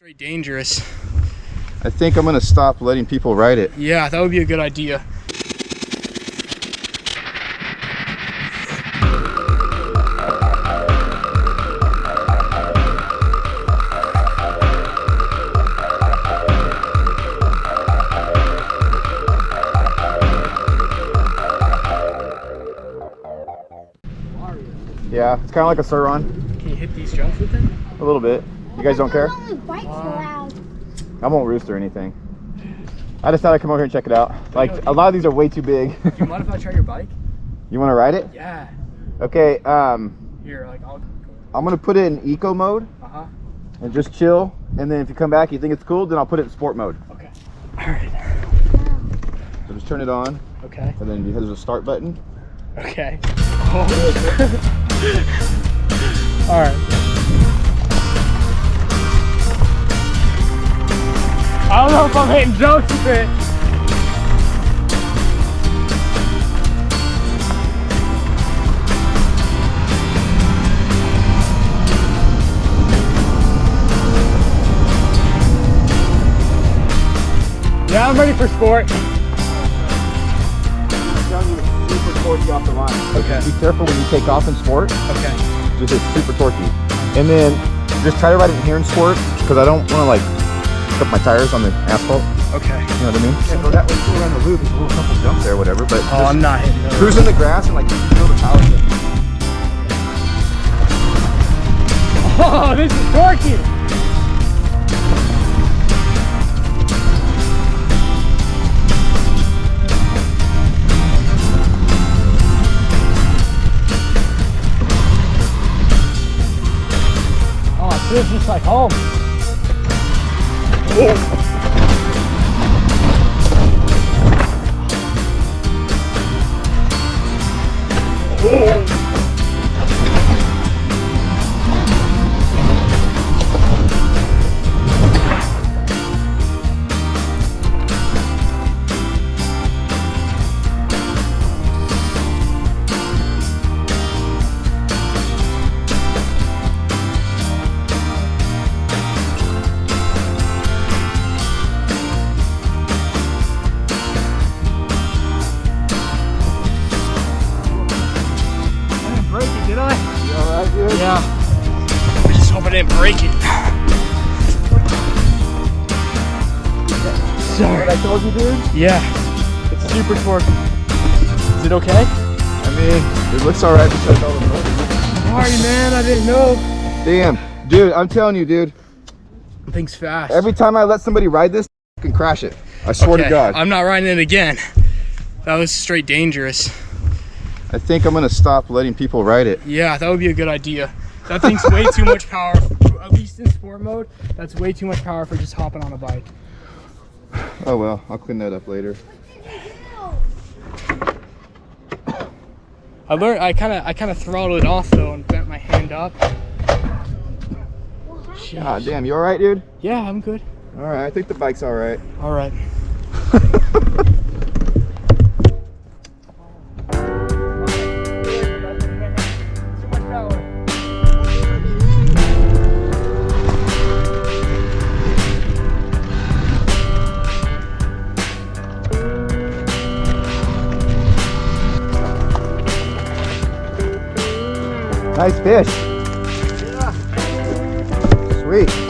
Straight dangerous. I think I'm gonna stop letting people ride it. Yeah, that would be a good idea. Yeah, it's kind of like a Sur-Ron. Can you hit these jumps with it? A little bit. You guys don't care? I I won't roost or anything. I just thought I'd come over here and check it out. Like, a lot of these are way too big. Do you mind if I try your bike? You want to ride it? Yeah. Okay, Here, like I'm going to put it in eco mode and just chill. And then if you come back, you think it's cool, then I'll put it in sport mode. Okay. All right. So just turn it on. Okay. And then there's a start button. Okay. Oh. All right. I don't know if I'm hitting jumps with it. Yeah, I'm ready for sport. Super torquey off the line. Okay. Be careful when you take off in sport. Okay. Just it's super torquey. And then just try to ride it here in sport because I don't want to like put my tires on the asphalt. Okay. You know what I mean? Yeah, go that way, go around the loop. There's a little couple jumps there, whatever. But oh, I'm not hitting those. Cruise in the grass and like you feel the power. Oh, this is torquey. Feels just like home. Yeah. I just hope I didn't break it. Sorry. What I told you, dude? Yeah. It's super torquey. Is it okay? I mean, it looks alright besides all the noise. Sorry, man. I didn't know. Damn. Dude, I'm telling you, dude. Thing's fast. Every time I let somebody ride this, I can crash it. I swear to God. I'm not riding it again. That was straight dangerous. I think I'm gonna stop letting people ride it. Yeah, that would be a good idea. That thing's way too much power, at least in sport mode. That's way too much power for just hopping on a bike. Oh well, I'll clean that up later. I kind of throttled it off though and bent my hand up. God damn, you alright, dude? Yeah, I'm good. Alright, I think the bike's alright. All right. Nice fish. Yeah. Sweet.